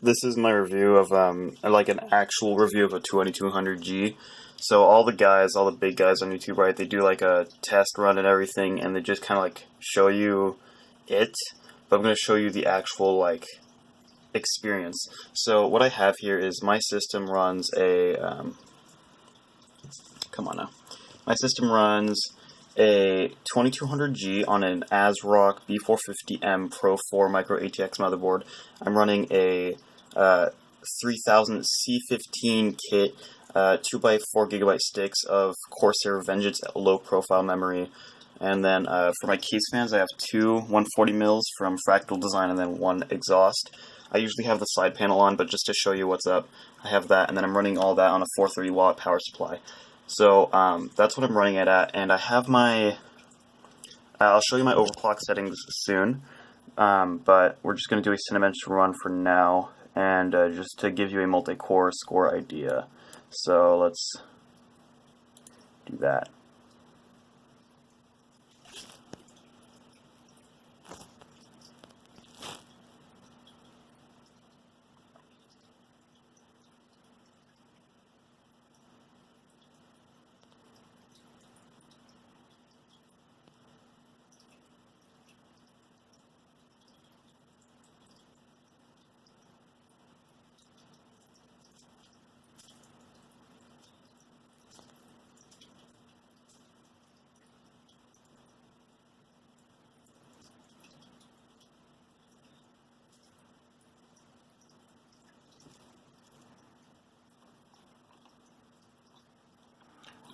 this is my review of like an actual review of a 2200G. So all the big guys on YouTube, right? They do like a test run and everything, and they just kind of like show you it. But I'm going to show you the actual like experience. So what I have here is my system runs a come on now. My system runs a 2200G on an ASRock B450M Pro 4 Micro ATX motherboard. I'm running a 3000 C15 kit, 2x4GB sticks of Corsair Vengeance low profile memory. And then for my case fans, I have two 140mm from Fractal Design and then one exhaust. I usually have the side panel on, but just to show you what's up, I have that, and then I'm running all that on a 430 watt power supply. So that's what I'm running it at, and I have my, I'll show you my overclock settings soon, but we're just going to do a Cinebench run for now, and just to give you a multi-core score idea. So let's do that.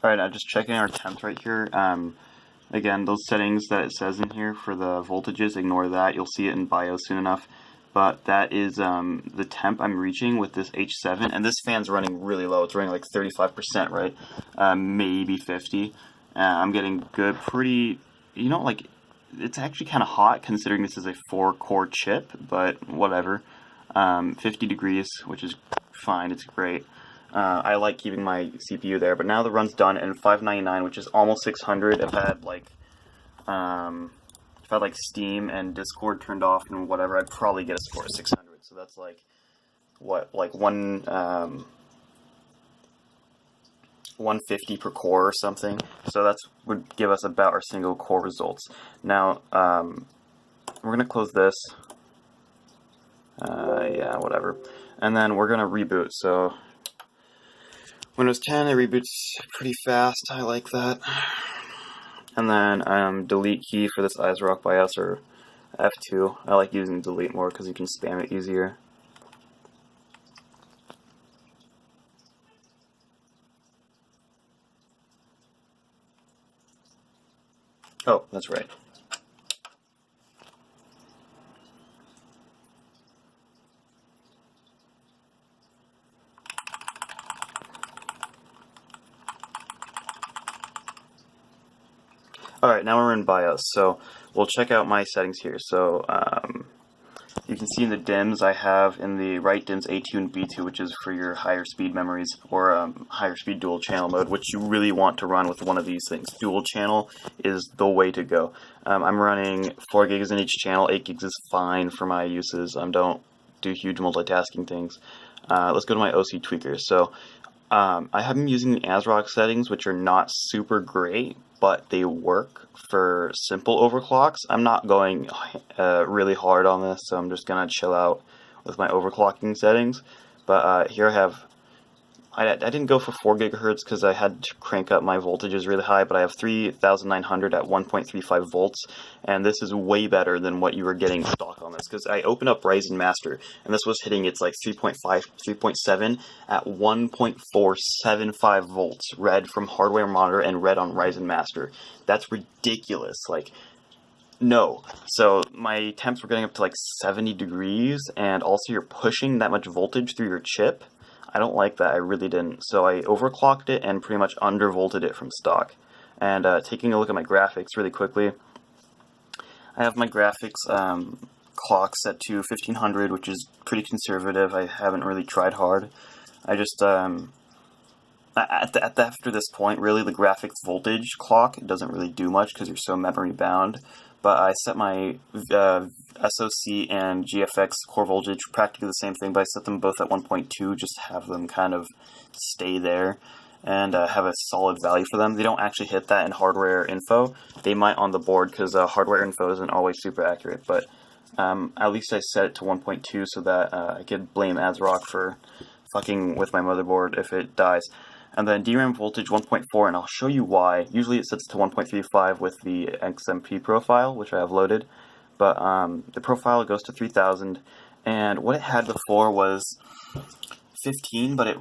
Alright, now just checking our temps right here. Again, those settings that it says in here for the voltages, ignore that. You'll see it in BIOS soon enough. But that is the temp I'm reaching with this H7. And this fan's running really low. It's running like 35%, right? Maybe 50. I'm getting good, pretty, you know, like, it's actually kind of hot considering this is a 4-core chip, but whatever. 50 degrees, which is fine. It's great. I like keeping my CPU there, but now the run's done, and 599, which is almost 600. If I had like Steam and Discord turned off and whatever, I'd probably get a score of 600. So that's like what, like 150 per core or something. So that's would give us about our single core results. Now we're gonna close this. Yeah, whatever, and then we're gonna reboot. So Windows 10, it reboots pretty fast. I like that. And then delete key for this ASRock BIOS, or F2. I like using delete more because you can spam it easier. Oh, that's right. Alright, now we're in BIOS, so we'll check out my settings here. So you can see in the DIMMs, I have in the right DIMMs A2 and B2, which is for your higher speed memories, or higher speed dual channel mode, which you really want to run with one of these things. Dual channel is the way to go. I'm running 4 gigs in each channel. 8 gigs is fine for my uses. Don't do huge multitasking things. Let's go to my OC tweaker. So I have been using the ASRock settings, which are not super great, but they work for simple overclocks. I'm not going really hard on this, so I'm just gonna chill out with my overclocking settings. But here I have, I didn't go for 4 gigahertz because I had to crank up my voltages really high, but I have 3900 at 1.35 volts, and this is way better than what you were getting stock on this, because I opened up Ryzen Master, and this was hitting its like 3.5, 3.7 at 1.475 volts, read from hardware monitor and read on Ryzen Master. That's ridiculous, like, no. So my temps were getting up to like 70 degrees, and also you're pushing that much voltage through your chip. I don't like that, I really didn't. So I overclocked it and pretty much undervolted it from stock. And taking a look at my graphics really quickly, I have my graphics clock set to 1500, which is pretty conservative. I haven't really tried hard. I just, after this point, really the graphics voltage clock doesn't really do much because you're so memory bound. but I set my SoC and GFX core voltage practically the same thing, but I set them both at 1.2, just to have them kind of stay there and have a solid value for them. They don't actually hit that in hardware info. They might on the board, because hardware info isn't always super accurate, but at least I set it to 1.2 so that I could blame ASRock for fucking with my motherboard if it dies. And then DRAM voltage 1.4, and I'll show you why. Usually it sets to 1.35 with the XMP profile, which I have loaded, but the profile goes to 3000, and what it had before was 15, but it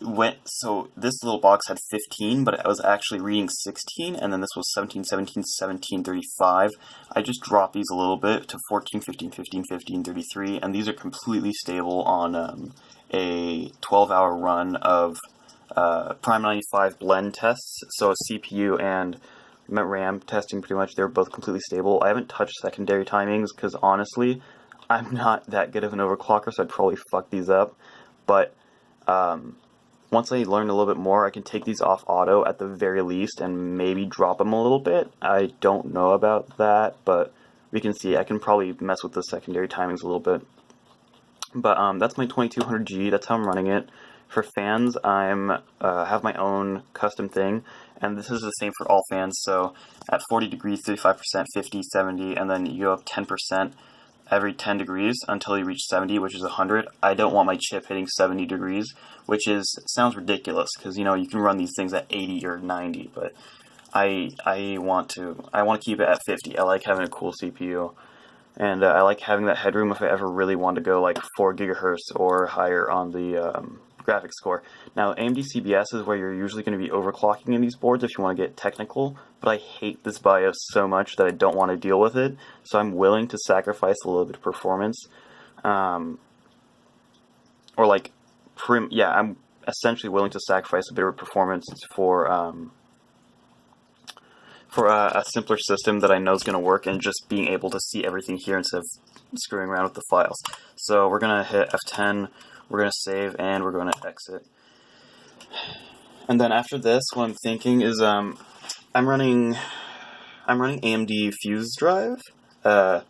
went, so this little box had 15, but it was actually reading 16, and then this was 17, 17, 17, 35. I just dropped these a little bit to 14, 15, 15, 15, 33, and these are completely stable on a 12-hour run of Prime 95 blend tests, so CPU and RAM testing pretty much, they're both completely stable. I haven't touched secondary timings, because honestly, I'm not that good of an overclocker, so I'd probably fuck these up, but once I learn a little bit more, I can take these off auto at the very least and maybe drop them a little bit. I don't know about that, but we can see. I can probably mess with the secondary timings a little bit. But that's my 2200G, that's how I'm running it. For fans, I'm have my own custom thing, and this is the same for all fans, so at 40 degrees, 35%, 50, 70, and then you go up 10% every 10 degrees until you reach 70, which is 100. I don't want my chip hitting 70 degrees, which sounds ridiculous, because, you know, you can run these things at 80 or 90, but I want to keep it at 50. I like having a cool CPU, and I like having that headroom if I ever really want to go like 4 gigahertz or higher on the graphics core. Now, AMD CBS is where you're usually going to be overclocking in these boards if you want to get technical, but I hate this BIOS so much that I don't want to deal with it, so I'm willing to sacrifice a little bit of performance. I'm essentially willing to sacrifice a bit of performance for a simpler system that I know is going to work, and just being able to see everything here instead of screwing around with the files. So we're going to hit F10, we're going to save, and we're going to exit. And then after this, what I'm thinking is I'm running AMD Fuse Drive. What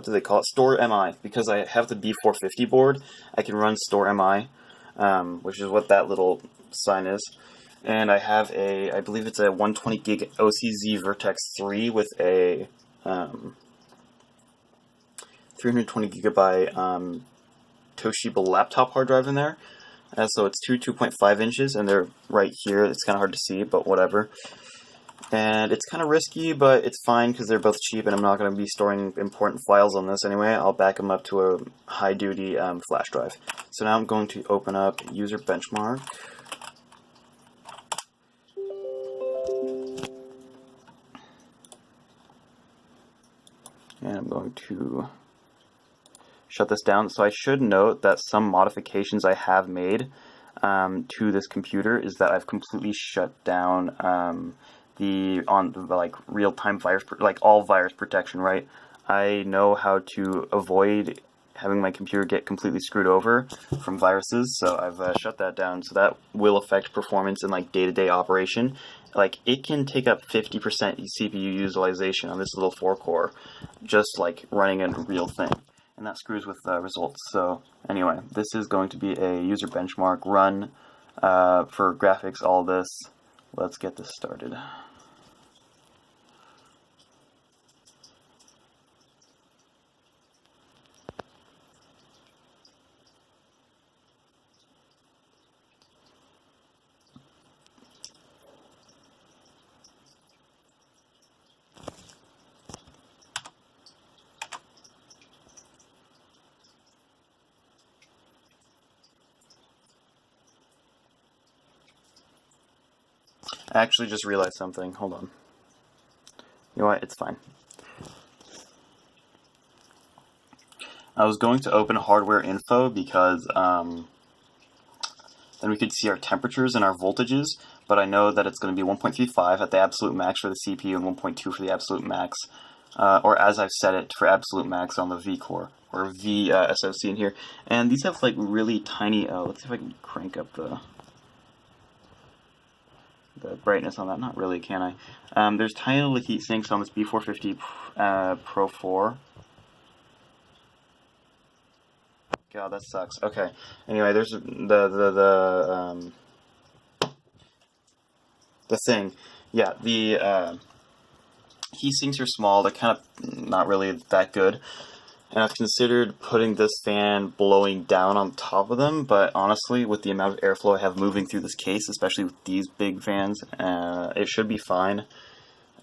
do they call it? Store MI, because I have the B450 board. I can run Store MI, which is what that little sign is. And I have I believe it's a 120 gig OCZ Vertex 3 with a 320 gigabyte Toshiba laptop hard drive in there. So it's 2.5 inches, and they're right here. It's kind of hard to see, but whatever. And it's kind of risky, but it's fine because they're both cheap, and I'm not going to be storing important files on this anyway. I'll back them up to a high-duty flash drive. So now I'm going to open up User Benchmark. And I'm going to shut this down. So I should note that some modifications I have made to this computer is that I've completely shut down real-time virus, all virus protection, right? I know how to avoid having my computer get completely screwed over from viruses, so I've shut that down. So that will affect performance in day-to-day operation. It can take up 50% CPU utilization on this little 4-core, just running a real thing. And that screws with results. So anyway, this is going to be a user benchmark run for graphics, all this. Let's get this started. I actually just realized something. Hold on. You know what? It's fine. I was going to open hardware info because then we could see our temperatures and our voltages, but I know that it's going to be 1.35 at the absolute max for the CPU and 1.2 for the absolute max, or as I've set it for absolute max on the V-core, or SoC in here. And these have really tiny, let's see if I can crank up the the brightness on that. Not really, can I? There's tiny little heat sinks on this B450 Pro 4. God, that sucks. Okay. Anyway, there's the thing. Yeah, the heat sinks are small. They're kind of not really that good. And I've considered putting this fan blowing down on top of them, but honestly, with the amount of airflow I have moving through this case, especially with these big fans, it should be fine.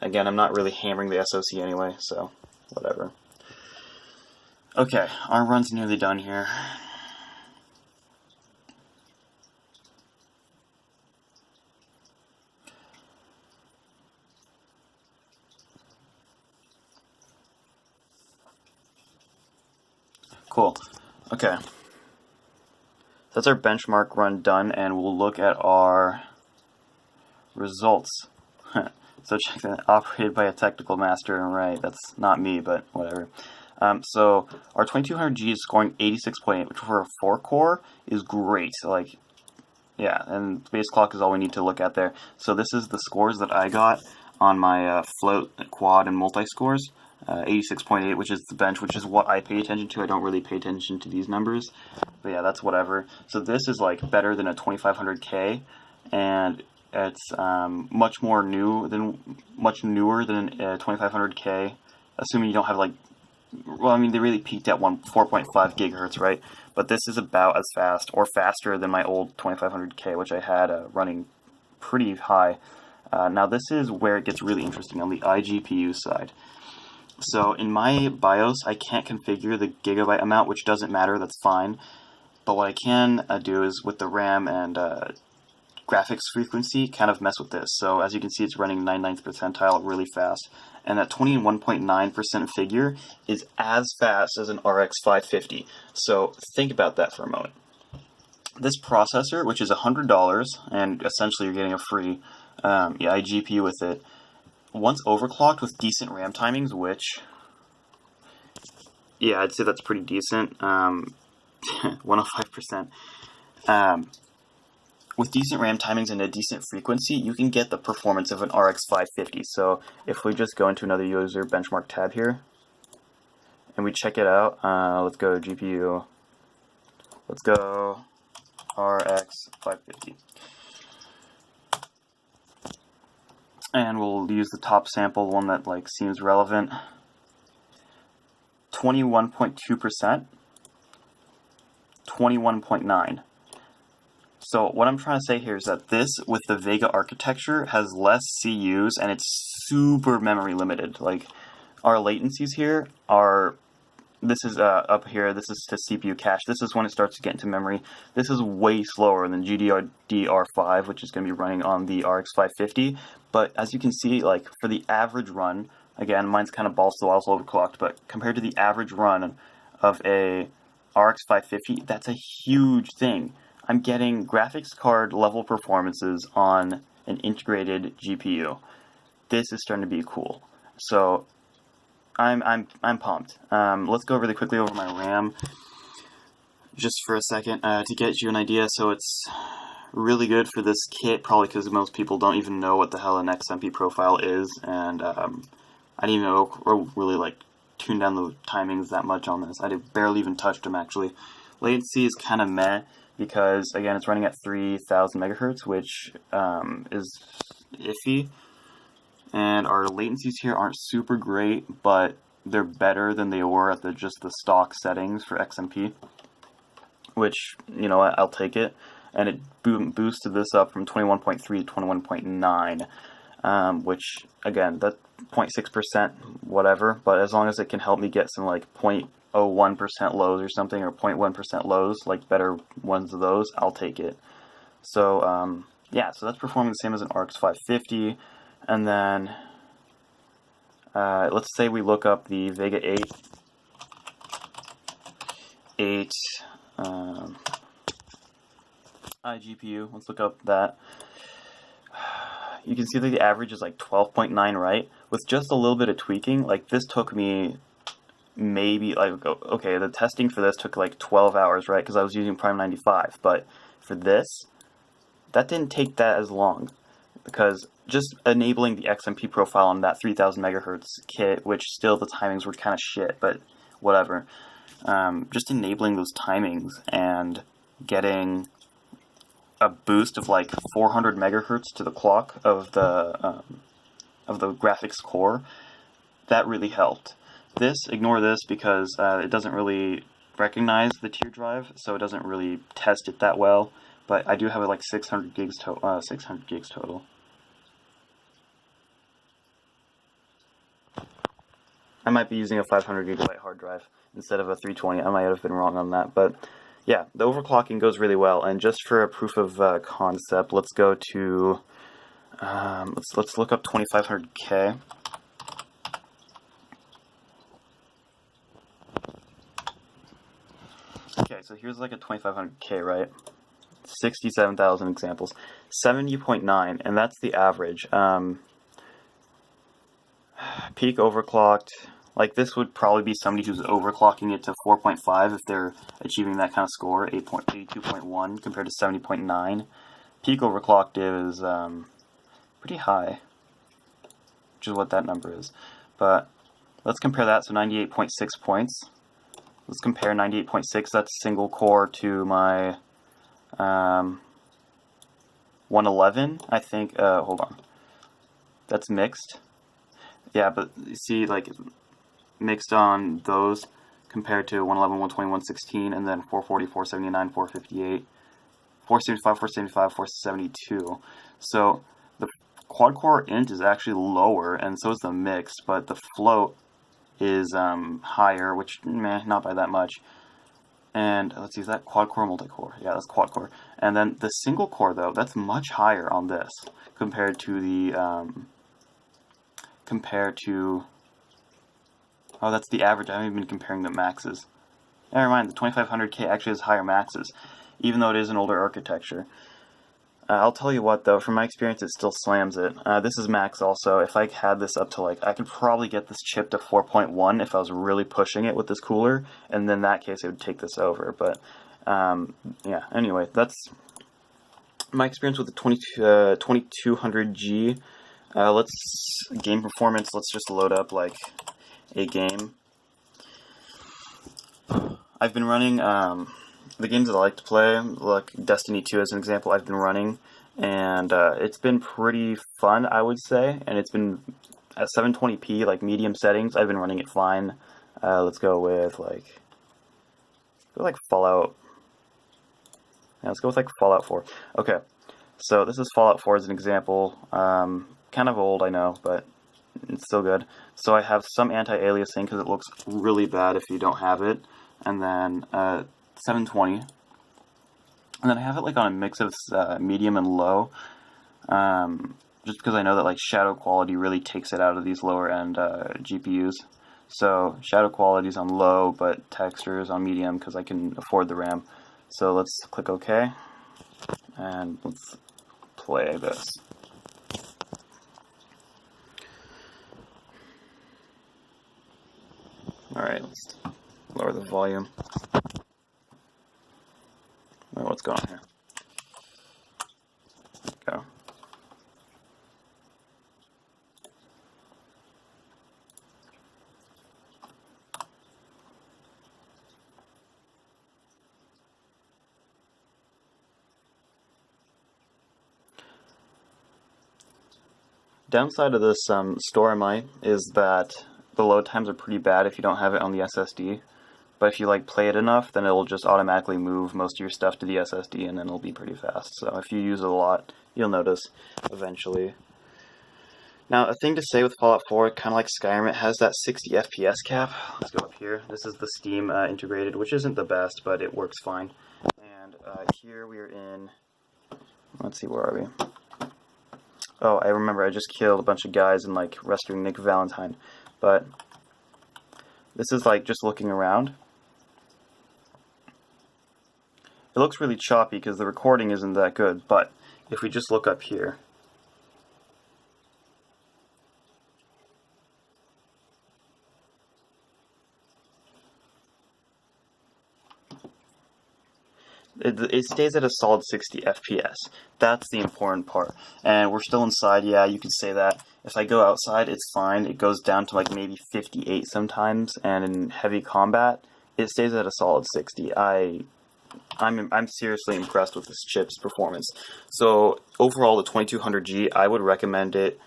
Again, I'm not really hammering the SoC anyway, so whatever. Okay, our run's nearly done here. Cool. Okay. That's our benchmark run done, and we'll look at our results. So check that, operated by a technical master, right, that's not me, but whatever. So our 2200G is scoring 86.8, which for a 4-core is great. Like, yeah, and base clock is all we need to look at there. So this is the scores that I got on my float, quad, and multi-scores. 86.8, which is the bench, which is what I pay attention to. I don't really pay attention to these numbers, but yeah, that's whatever. So this is like better than a 2500K, and it's much newer than a 2500K, assuming you don't have like, well, I mean, they really peaked at 4.5 gigahertz, right? But this is about as fast or faster than my old 2500K, which I had running pretty high. Now this is where it gets really interesting on the iGPU side. So in my BIOS, I can't configure the gigabyte amount, which doesn't matter, that's fine. But what I can do is with the RAM and graphics frequency, kind of mess with this. So as you can see, it's running 99th percentile really fast. And that 21.9% figure is as fast as an RX 550. So think about that for a moment. This processor, which is $100, and essentially you're getting a free iGPU with it, once overclocked with decent RAM timings, which, yeah, I'd say that's pretty decent, 105%. With decent RAM timings and a decent frequency, you can get the performance of an RX 550. So if we just go into another user benchmark tab here, and we check it out, let's go GPU, let's go RX 550. And we'll use the top sample, one that like seems relevant. 21.2%, 21.9. So what I'm trying to say here is that this, with the Vega architecture, has less CUs and it's super memory limited. Like, our latencies here are, this is up here, this is to CPU cache. This is when it starts to get into memory. This is way slower than GDDR5, which is going to be running on the RX 550. But as you can see, like, for the average run, again, mine's kind of balls to the walls overclocked, but compared to the average run of a RX 550, that's a huge thing. I'm getting graphics card level performances on an integrated GPU. This is starting to be cool. So I'm pumped. Let's go really quickly over my RAM just for a second to get you an idea. So it's really good for this kit, probably because most people don't even know what the hell an XMP profile is, and I didn't even know or really like tune down the timings that much on this. I barely even touched them actually. Latency is kind of meh because again it's running at 3000 megahertz, which is iffy. And our latencies here aren't super great, but they're better than they were at just the stock settings for XMP, which, you know, I'll take it. And it boosted this up from 21.3 to 21.9, which, again, that's 0.6%, whatever, but as long as it can help me get some, like, 0.01% lows or something, or 0.1% lows, like better ones of those, I'll take it. So, yeah, so that's performing the same as an RX 550. And then, let's say we look up the Vega 8 iGPU. Let's look up that. You can see that the average is like 12.9, right? With just a little bit of tweaking, like this took me maybe, like, okay, the testing for this took like 12 hours, right? Because I was using Prime 95. But for this, that didn't take that as long. because just enabling the XMP profile on that 3000 megahertz kit, which still the timings were kind of shit, but whatever. Just enabling those timings and getting a boost of like 400 megahertz to the clock of the graphics core, that really helped. Ignore this because it doesn't really recognize the tier drive, so it doesn't really test it that well. But I do have like 600 gigs total. I might be using a 500 gigabyte hard drive instead of a 320. I might have been wrong on that, but yeah, the overclocking goes really well. And just for a proof of concept, let's go to let's look up 2500K. Okay, so here's like a 2500K, right? 67,000 examples, 70.9, and that's the average. Peak overclocked. Like, this would probably be somebody who's overclocking it to 4.5 if they're achieving that kind of score, 82.1 compared to 70.9. Peak overclocked is pretty high, which is what that number is. But let's compare that, so 98.6 points. Let's compare 98.6, that's single core, to my 111, I think. Hold on. That's mixed. Yeah, but you see, like, mixed on those compared to 111, 120, 116, and then 440, 479, 458, 475, 475, 472. So the quad core int is actually lower, and so is the mixed, but the float is higher, which not by that much. And let's see, is that quad core or multi-core? Yeah, that's quad core. And then the single core, though, that's much higher on this compared to the oh, that's the average. I haven't even been comparing the maxes. Never mind, the 2500K actually has higher maxes, even though it is an older architecture. I'll tell you what, though, from my experience, it still slams it. This is max also. If I had this up to, like, I could probably get this chip to 4.1 if I was really pushing it with this cooler, and in that case, it would take this over. But, yeah, anyway, that's my experience with the 2200G. Game performance, let's just load up, like, a game. I've been running, the games that I like to play, like Destiny 2 as an example, I've been running, and it's been pretty fun, I would say, and it's been at 720p, like medium settings. I've been running it fine. Let's go with like Fallout. Yeah, let's go with like Fallout 4. Okay, so this is Fallout 4 as an example. Kind of old, I know, but it's still good. So I have some anti-aliasing because it looks really bad if you don't have it, and then 720, and then I have it like on a mix of medium and low, just because I know that like shadow quality really takes it out of these lower end GPUs. So shadow quality is on low, but textures on medium because I can afford the RAM. So let's click OK, and let's play this. Alright, let's lower the volume. What's going on here? Go. Downside of this store MI is that the load times are pretty bad if you don't have it on the SSD. But if you like play it enough, then it'll just automatically move most of your stuff to the SSD, and then it'll be pretty fast. So if you use it a lot, you'll notice eventually. Now, a thing to say with Fallout 4, kind of like Skyrim, it has that 60 FPS cap. Let's go up here. This is the Steam integrated, which isn't the best, but it works fine. And here we are in, let's see, where are we? Oh, I remember, I just killed a bunch of guys and like rescuing Nick Valentine. But this is like just looking around. It looks really choppy because the recording isn't that good, but if we just look up here, it stays at a solid 60 FPS. That's the important part. And we're still inside, yeah, you could say that. If I go outside, it's fine. It goes down to like maybe 58 sometimes, and in heavy combat, it stays at a solid 60. I'm seriously impressed with this chip's performance. So overall, the 2200G, I would recommend it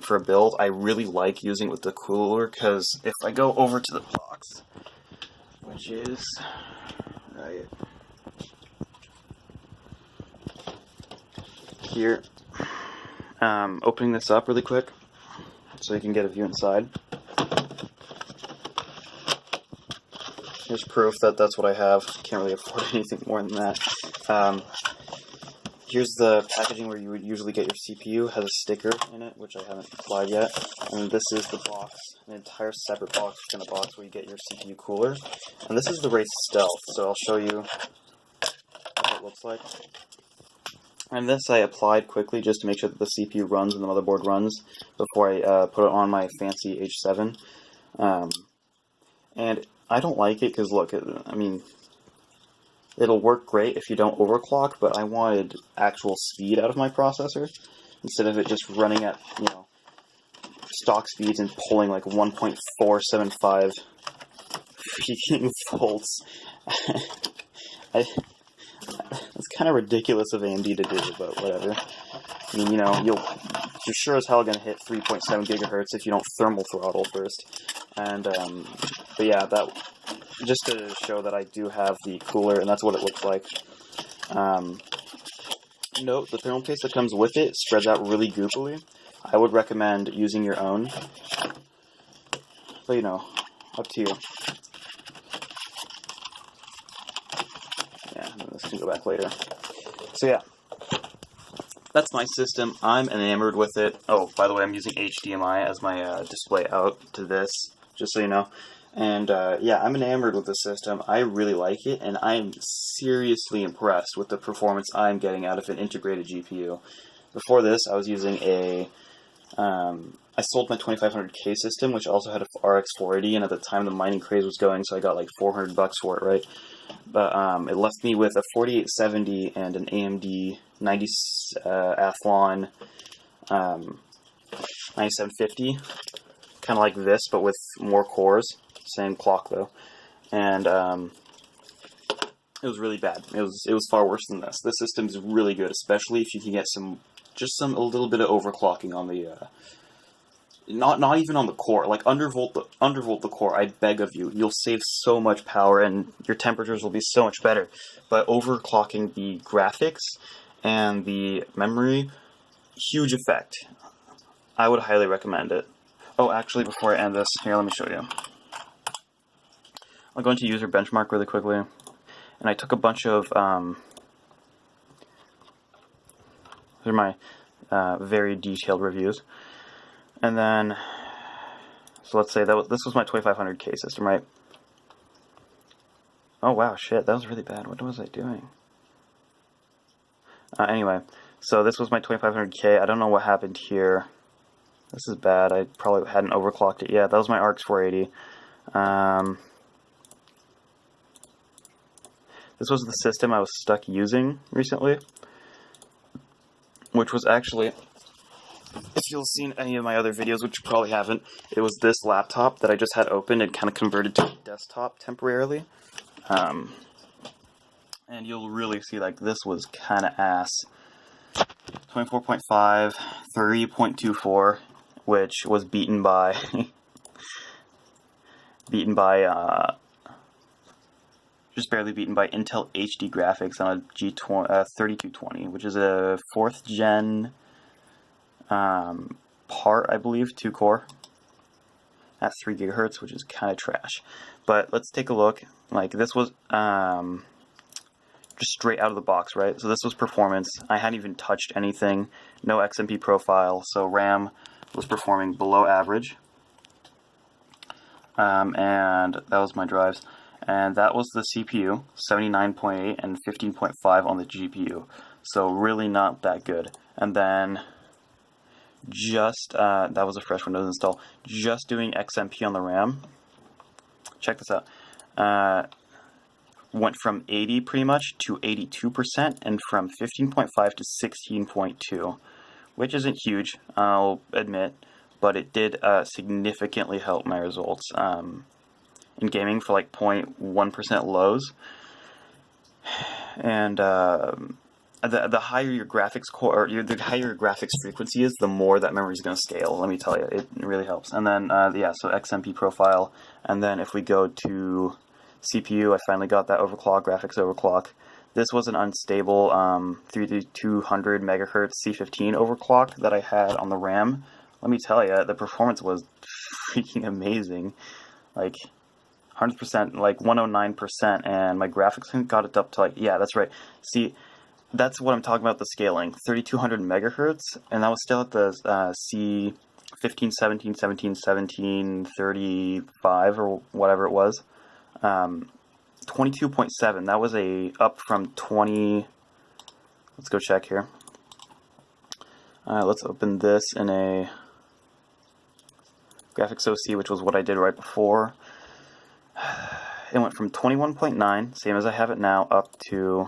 for a build. I really like using it with the cooler, because if I go over to the box, which is right here, opening this up really quick so you can get a view inside. Here's proof that that's what I have. Can't really afford anything more than that. Here's the packaging where you would usually get your CPU. It has a sticker in it, which I haven't applied yet. And this is the box, an entire separate box within a box where you get your CPU cooler. And this is the Wraith Stealth, so I'll show you what it looks like. And this I applied quickly just to make sure that the CPU runs and the motherboard runs before I put it on my fancy H7. And I don't like it because, look, I mean, it'll work great if you don't overclock, but I wanted actual speed out of my processor instead of it just running at, you know, stock speeds and pulling like 1.475 freaking volts. It's kind of ridiculous of AMD to do, but whatever. I mean, you know, you're sure as hell gonna hit 3.7 gigahertz if you don't thermal throttle first. And but yeah, that just to show that I do have the cooler, and that's what it looks like. Note the thermal paste that comes with it spreads out really goopily. I would recommend using your own, but you know, up to you. Yeah, this can go back later. So yeah, that's my system. I'm enamored with it. Oh, by the way, I'm using HDMI as my display out to this, just so you know. And yeah, I'm enamored with the system. I really like it, and I'm seriously impressed with the performance I'm getting out of an integrated GPU. Before this, I was using a... I sold my 2500K system, which also had a RX 480, and at the time the mining craze was going, so I got like $400 for it, right? But it left me with a 4870 and an AMD 90 Athlon 9750, kind of like this, but with more cores. Same clock though, and it was really bad. It was far worse than this. This system is really good, especially if you can get a little bit of overclocking on the not even on the core, like undervolt the core. I beg of you, you'll save so much power and your temperatures will be so much better. But overclocking the graphics and the memory, huge effect. I would highly recommend it. Oh, actually, before I end this, here, let me show you. I'll go into user benchmark really quickly, and I took a bunch of, these are my very detailed reviews, and then, so let's say this was my 2500K system, right? Oh wow, shit, that was really bad. What was I doing? Anyway, so this was my 2500K. I don't know what happened here. This is bad. I probably hadn't overclocked it yet. That was my RX 480. This was the system I was stuck using recently, which was actually, if you've seen any of my other videos, which you probably haven't, it was this laptop that I just had open and kind of converted to a desktop temporarily. And you'll really see, like, this was kind of ass. 24.5, 3.24, which was beaten by just barely beaten by Intel HD graphics on a G3220, which is a 4th gen part, I believe, 2-core at 3 gigahertz, which is kind of trash. But let's take a look. Like, this was just straight out of the box, right? So this was performance. I hadn't even touched anything. No XMP profile, so RAM was performing below average. And that was my drives. And that was the CPU, 79.8 and 15.5 on the GPU. So really not that good. And then just, that was a fresh Windows install, just doing XMP on the RAM. Check this out. went from 80 pretty much to 82%, and from 15.5 to 16.2, which isn't huge, I'll admit, but it did significantly help my results in gaming for like 0.1% lows. And the higher your graphics core, or the higher your graphics frequency is, the more that memory is going to scale. Let me tell you, it really helps. And then yeah, so XMP profile, and then if we go to CPU, I finally got that overclock, graphics overclock. This was an unstable 3200 megahertz C15 overclock that I had on the RAM. Let me tell you, the performance was freaking amazing, like 100%, like 109%, and my graphics got it up to like, yeah, that's right. See, that's what I'm talking about, the scaling, 3200 megahertz, and that was still at the C15, 17, 17, 17, 35, or whatever it was. 22.7, that was up from 20, let's go check here. Let's open this in a graphics OC, which was what I did right before. It went from 21.9, same as I have it now, up to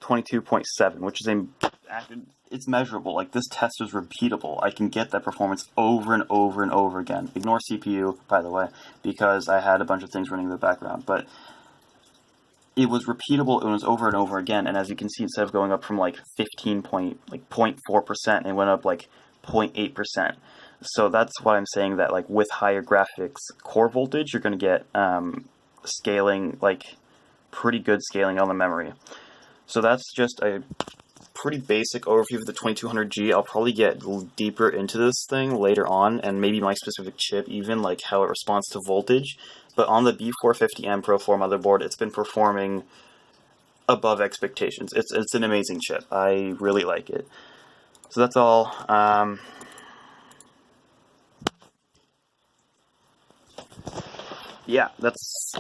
22.7, which is it's measurable. Like, this test is repeatable. I can get that performance over and over and over again. Ignore CPU, by the way, because I had a bunch of things running in the background, but it was repeatable. It was over and over again, and as you can see, instead of going up from like 0.4%, it went up like 0.8%. So that's why I'm saying that, like, with higher graphics core voltage, you're going to get scaling, like pretty good scaling on the memory. So that's just a pretty basic overview of the 2200G. I'll probably get deeper into this thing later on, and maybe my specific chip even, like how it responds to voltage. But on the B450M Pro 4 motherboard, it's been performing above expectations. It's an amazing chip. I really like it. So that's all. Yeah, that's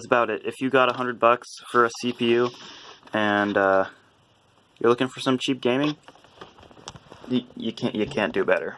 about it. If you got $100 for a CPU and you're looking for some cheap gaming, you can't do better.